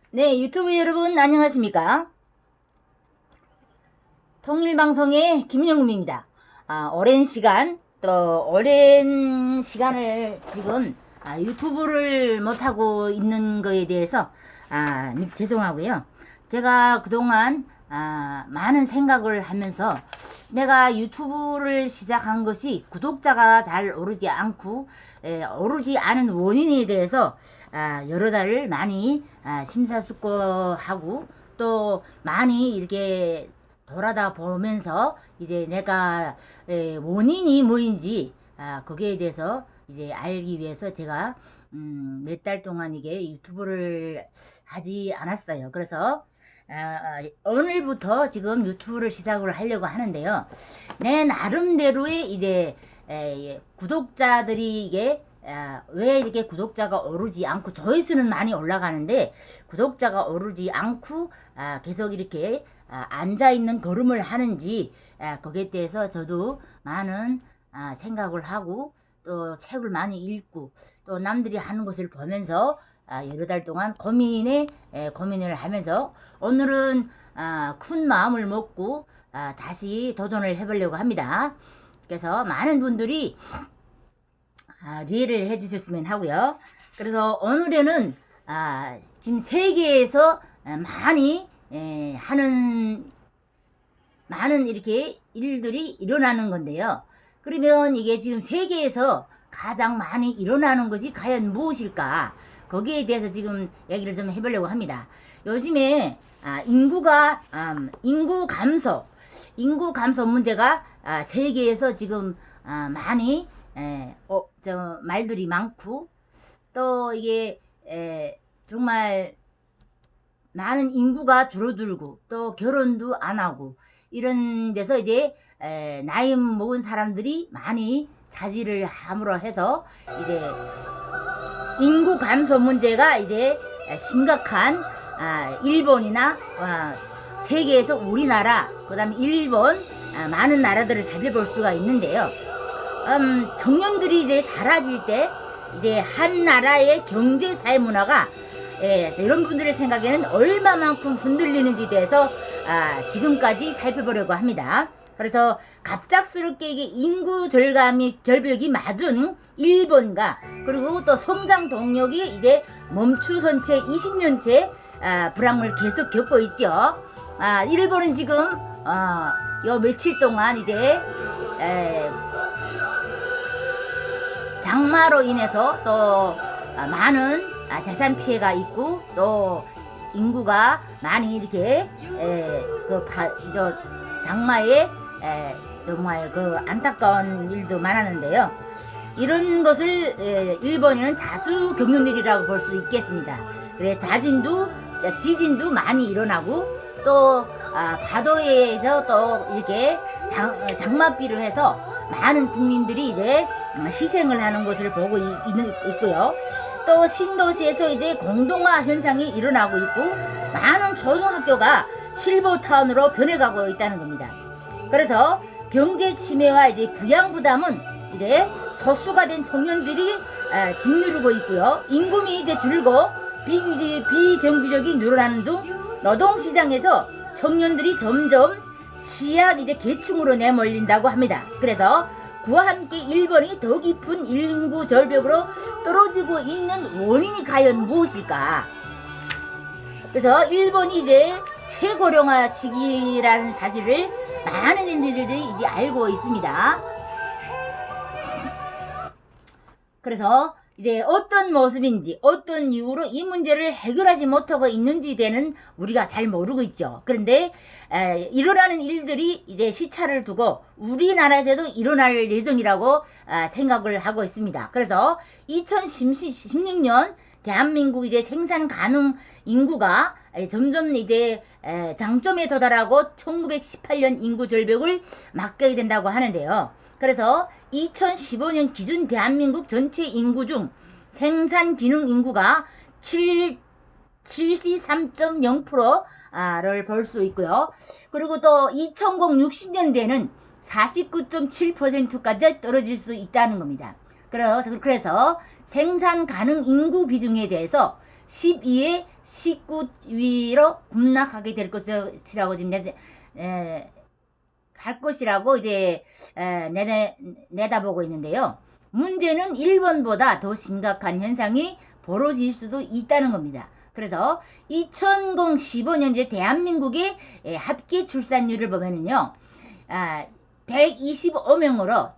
네, 유튜브 여러분 안녕하십니까? 통일방송의 김영음입니다. 오랜 시간을 지금 유튜브를 못하고 있는 거에 대해서 죄송하고요. 제가 그동안 많은 생각을 하면서 내가 유튜브를 시작한 것이 구독자가 잘 오르지 않고 오르지 않은 원인에 대해서 여러 달을 많이 심사숙고하고 또 많이 이렇게 돌아다 보면서 이제 내가 원인이 뭐인지 거기에 대해서 이제 알기 위해서 제가 몇 달 동안 이게 유튜브를 하지 않았어요. 그래서 오늘부터 지금 유튜브를 시작을 하려고 하는데요. 내 나름대로의 이제 구독자들이 이게 왜 이렇게 구독자가 오르지 않고 조회수는 많이 올라가는데 구독자가 오르지 않고 계속 이렇게 앉아있는 걸음을 하는지 거기에 대해서 저도 많은 생각을 하고 또 책을 많이 읽고 또 남들이 하는 것을 보면서 여러 달 동안 고민을 하면서 오늘은 큰 마음을 먹고 다시 도전을 해보려고 합니다. 그래서 많은 분들이 리해를 해주셨으면 하고요. 그래서 오늘에는 지금 세계에서 많이 하는 많은 이렇게 일들이 일어나는 건데요. 그러면 이게 지금 세계에서 가장 많이 일어나는 것이 과연 무엇일까? 거기에 대해서 지금 얘기를 좀 해보려고 합니다. 요즘에 인구 감소 문제가 세계에서 지금 많이 말들이 많고 또 이게 정말 많은 인구가 줄어들고 또 결혼도 안 하고 이런 데서 이제 나이 먹은 사람들이 많이 자질을 함으로 해서 이제 인구 감소 문제가 이제 심각한 일본이나 세계에서 우리나라 그다음에 일본 많은 나라들을 살펴볼 수가 있는데요. 청년들이 이제 사라질 때 이제 한 나라의 경제 사회 문화가 이런 분들의 생각에는 얼마만큼 흔들리는지에 대해서 지금까지 살펴보려고 합니다. 그래서 갑작스럽게 이게 인구 절벽이 맞은 일본과 그리고 또 성장 동력이 이제 멈추선 채 20년째 불황을 계속 겪고 있죠. 일본은 지금 요 며칠 동안 이제 장마로 인해서 또 많은 자산 피해가 있고 또 인구가 많이 이렇게 장마에 정말 그 안타까운 일도 많았는데요. 이런 것을 일본에는 자주 겪는 일이라고 볼 수 있겠습니다. 그래서 지진도 많이 일어나고 또 파도에서 또 이렇게 장맛비를 해서 많은 국민들이 이제 희생을 하는 것을 보고 있고요. 또 신도시에서 이제 공동화 현상이 일어나고 있고 많은 초등학교가 실버타운으로 변해가고 있다는 겁니다. 그래서 경제 침해와 이제 부양 부담은 이제 소수가 된 청년들이 짓누르고 있고요. 임금이 이제 줄고 비정규직이 늘어나는 등 노동시장에서 청년들이 점점 취약 이제 계층으로 내몰린다고 합니다. 그래서 그와 함께 일본이 더 깊은 인구 절벽으로 떨어지고 있는 원인이 과연 무엇일까? 그래서 일본이 이제 최고령화 시기라는 사실을 많은 인들이 이제 알고 있습니다. 그래서 이제 어떤 모습인지 어떤 이유로 이 문제를 해결하지 못하고 있는지에 대해서는 우리가 잘 모르고 있죠. 그런데 일어나는 일들이 이제 시차를 두고 우리나라에서도 일어날 예정이라고 생각을 하고 있습니다. 그래서 2016년 대한민국 이제 생산 가능 인구가 점점 이제 장점에 도달하고 1918년 인구 절벽을 맞게 된다고 하는데요. 그래서 2015년 기준 대한민국 전체 인구 중 생산 기능 인구가 73.0%를 볼 수 있고요. 그리고 또 2060년대는 49.7%까지 떨어질 수 있다는 겁니다. 그래서 생산 가능 인구 비중에 대해서 12에 19위로 급락하게 될 것이라고 지금 갈 것이라고 이제 내다보고 있는데요. 문제는 일본보다 더 심각한 현상이 벌어질 수도 있다는 겁니다. 그래서 2015년 이제 대한민국의 합계 출산율을 보면은요, 125명으로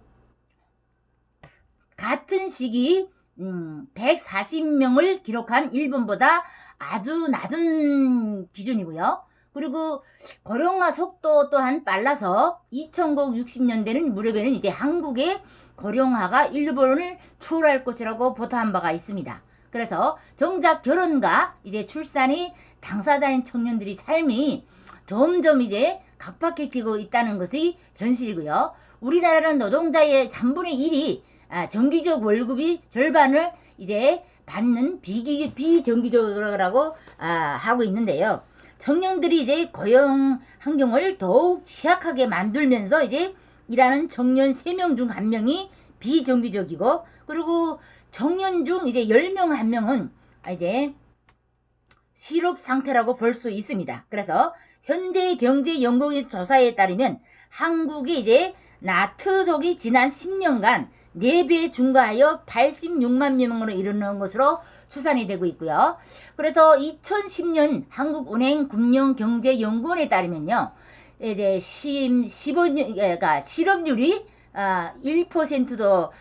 같은 시기 140명을 기록한 일본보다 아주 낮은 기준이고요. 그리고 고령화 속도 또한 빨라서 2060년대는 무렵에는 이제 한국의 고령화가 일본을 초월할 것이라고 보도한 바가 있습니다. 그래서 정작 결혼과 이제 출산이 당사자인 청년들이 삶이 점점 이제 각박해지고 있다는 것이 현실이고요. 우리나라는 노동자의 3분의 1이 정기적 월급이 절반을 이제 받는 비정기적으로라고 하고 있는데요. 청년들이 이제 고용 환경을 더욱 취약하게 만들면서 이제 일하는 청년 3명 중 1명이 비정기적이고, 그리고 청년 중 이제 10명 1명은 이제 실업 상태라고 볼 수 있습니다. 그래서 현대경제연구원 조사에 따르면 한국이 이제 나트족이 지난 10년간 4배 증가하여 86만 명으로 이르는 것으로 추산이 되고 있고요. 그래서 2010년 한국은행금융경제연구원에 따르면요, 이제 15년, 그러니까 실업률이 1%도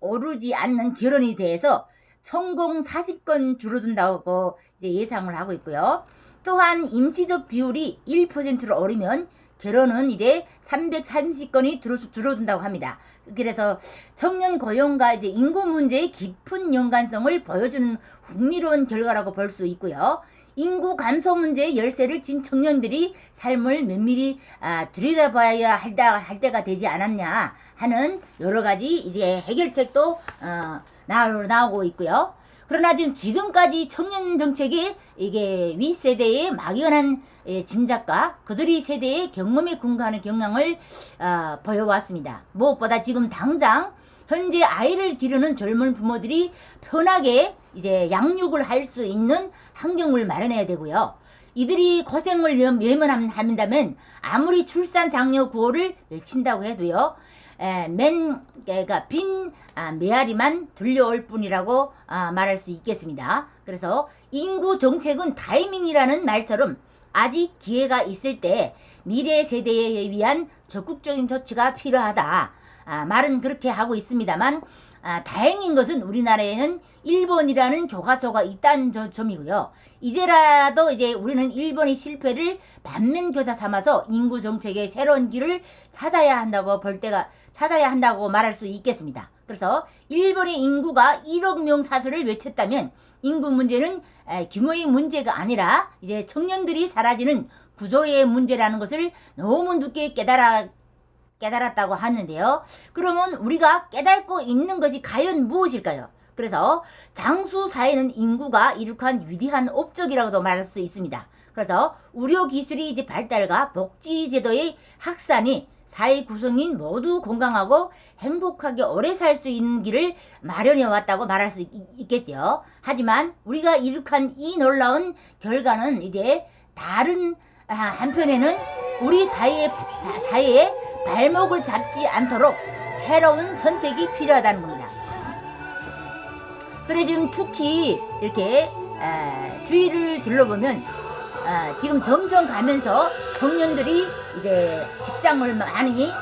오르지 않는 결혼에 대해서 성공 40건 줄어든다고 이제 예상을 하고 있고요. 또한 임시적 비율이 1%로 오르면 결혼은 이제 330건이 줄어든다고 합니다. 그래서 청년 고용과 이제 인구 문제의 깊은 연관성을 보여주는 흥미로운 결과라고 볼 수 있고요. 인구 감소 문제의 열쇠를 진 청년들이 삶을 면밀히 들여다봐야 할 때가 되지 않았냐 하는 여러 가지 이제 해결책도 나오고 있고요. 그러나 지금까지 청년 정책이 이게 윗세대의 막연한 짐작과 그들이 세대의 경험에 근거하는 경향을 보여왔습니다. 무엇보다 지금 당장 현재 아이를 기르는 젊은 부모들이 편하게 이제 양육을 할 수 있는 환경을 마련해야 되고요. 이들이 고생을 외면한다면 아무리 출산 장려 구호를 외친다고 해도요, 그러니까 빈 메아리만 들려올 뿐이라고 말할 수 있겠습니다. 그래서 인구 정책은 타이밍이라는 말처럼 아직 기회가 있을 때 미래 세대에 위한 적극적인 조치가 필요하다. 말은 그렇게 하고 있습니다만, 다행인 것은 우리나라에는 일본이라는 교과서가 있다는 점이고요. 이제라도 이제 우리는 일본의 실패를 반면교사 삼아서 인구 정책의 새로운 길을 찾아야 한다고 말할 수 있겠습니다. 그래서 일본의 인구가 1억 명 사슬을 외쳤다면 인구 문제는 규모의 문제가 아니라 이제 청년들이 사라지는 구조의 문제라는 것을 너무 늦게 깨달았다고 하는데요. 그러면 우리가 깨닫고 있는 것이 과연 무엇일까요? 그래서 장수 사회는 인구가 이룩한 위대한 업적이라고도 말할 수 있습니다. 그래서 의료기술이 이제 발달과 복지제도의 확산이 사회 구성인 모두 건강하고 행복하게 오래 살 수 있는 길을 마련해 왔다고 말할 수 있겠죠. 하지만 우리가 이룩한 이 놀라운 결과는 이제 다른 한편에는 우리 사회의 발목을 잡지 않도록 새로운 선택이 필요하다는 겁니다. 그래 지금 특히 이렇게 주위를 둘러보면 지금 점점 가면서 청년들이 이제 직장을 많이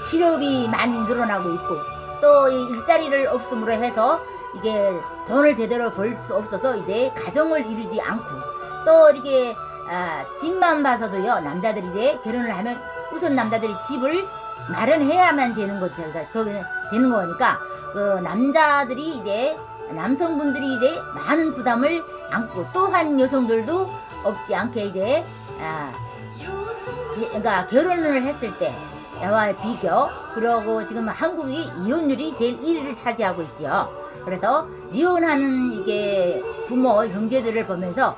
실업이 많이 늘어나고 있고, 또 일자리를 없음으로 해서 이게 돈을 제대로 벌 수 없어서 이제 가정을 이루지 않고, 또 이렇게 집만 봐서도요, 남자들이 이제 결혼을 하면 우선 남자들이 집을 마련해야만 되는 되는 거니까 그 남성분들이 이제 많은 부담을 안고, 또한 여성들도 없지 않게 이제 그러니까 결혼을 했을 때와 비교, 그리고 지금 한국이 이혼율이 제일 1위를 차지하고 있죠. 그래서 이혼하는 이게 부모 형제들을 보면서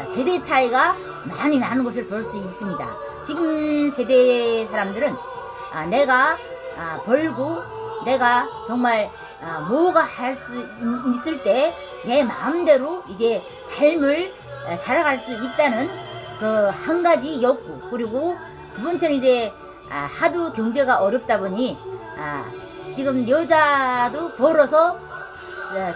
세대 차이가 많이 나는 것을 볼 수 있습니다. 지금 세대 사람들은 내가 벌고 내가 정말 뭐가 할 수 있을 때 내 마음대로 이제 삶을 살아갈 수 있다는 그 한 가지 욕구, 그리고 두 번째는 이제 하도 경제가 어렵다 보니 지금 여자도 벌어서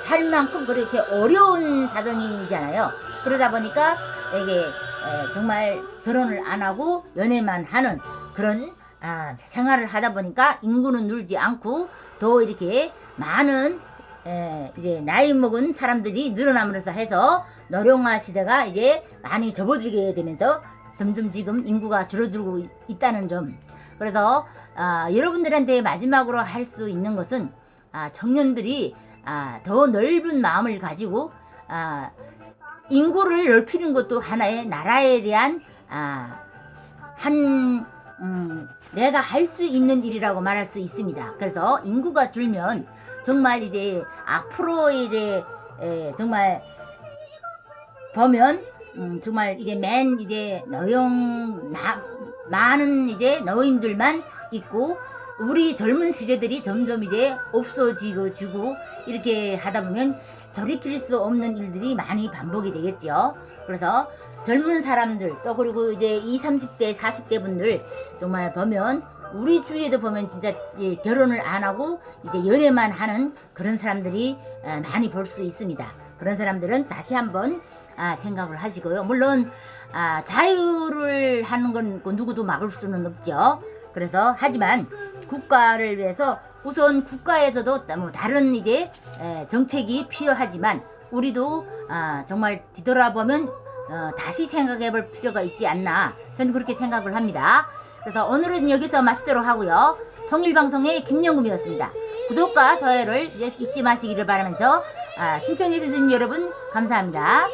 살 만큼 그렇게 어려운 사정이잖아요. 그러다 보니까 이게 정말 결혼을 안 하고 연애만 하는 그런 생활을 하다 보니까 인구는 늘지 않고 더 이렇게 많은 이제 나이 먹은 사람들이 늘어남으로써 해서 노령화 시대가 이제 많이 접어들게 되면서 점점 지금 인구가 줄어들고 있다는 점. 그래서 여러분들한테 마지막으로 할 수 있는 것은 청년들이 더 넓은 마음을 가지고 인구를 넓히는 것도 하나의 나라에 대한 내가 할 수 있는 일이라고 말할 수 있습니다. 그래서 인구가 줄면 정말 이제 앞으로 이제 정말 보면 정말 이제 이제 많은 이제 노인들만 있고 우리 젊은 세대들이 점점 이제 없어지고 지고 이렇게 하다 보면 돌이킬 수 없는 일들이 많이 반복이 되겠죠. 그래서 젊은 사람들 또 그리고 이제 20, 30대 40대 분들 정말 보면 우리 주위에도 보면 진짜 결혼을 안 하고 이제 연애만 하는 그런 사람들이 많이 볼 수 있습니다. 그런 사람들은 다시 한번 생각을 하시고요. 물론 자유를 하는 건 누구도 막을 수는 없죠. 그래서 하지만 국가를 위해서 우선 국가에서도 뭐 다른 이제 정책이 필요하지만 우리도 정말 뒤돌아보면 다시 생각해 볼 필요가 있지 않나, 저는 그렇게 생각을 합니다. 그래서 오늘은 여기서 마치도록 하고요. 통일방송의 김영금이었습니다. 구독과 좋아요를 잊지 마시기를 바라면서 신청해 주신 여러분 감사합니다.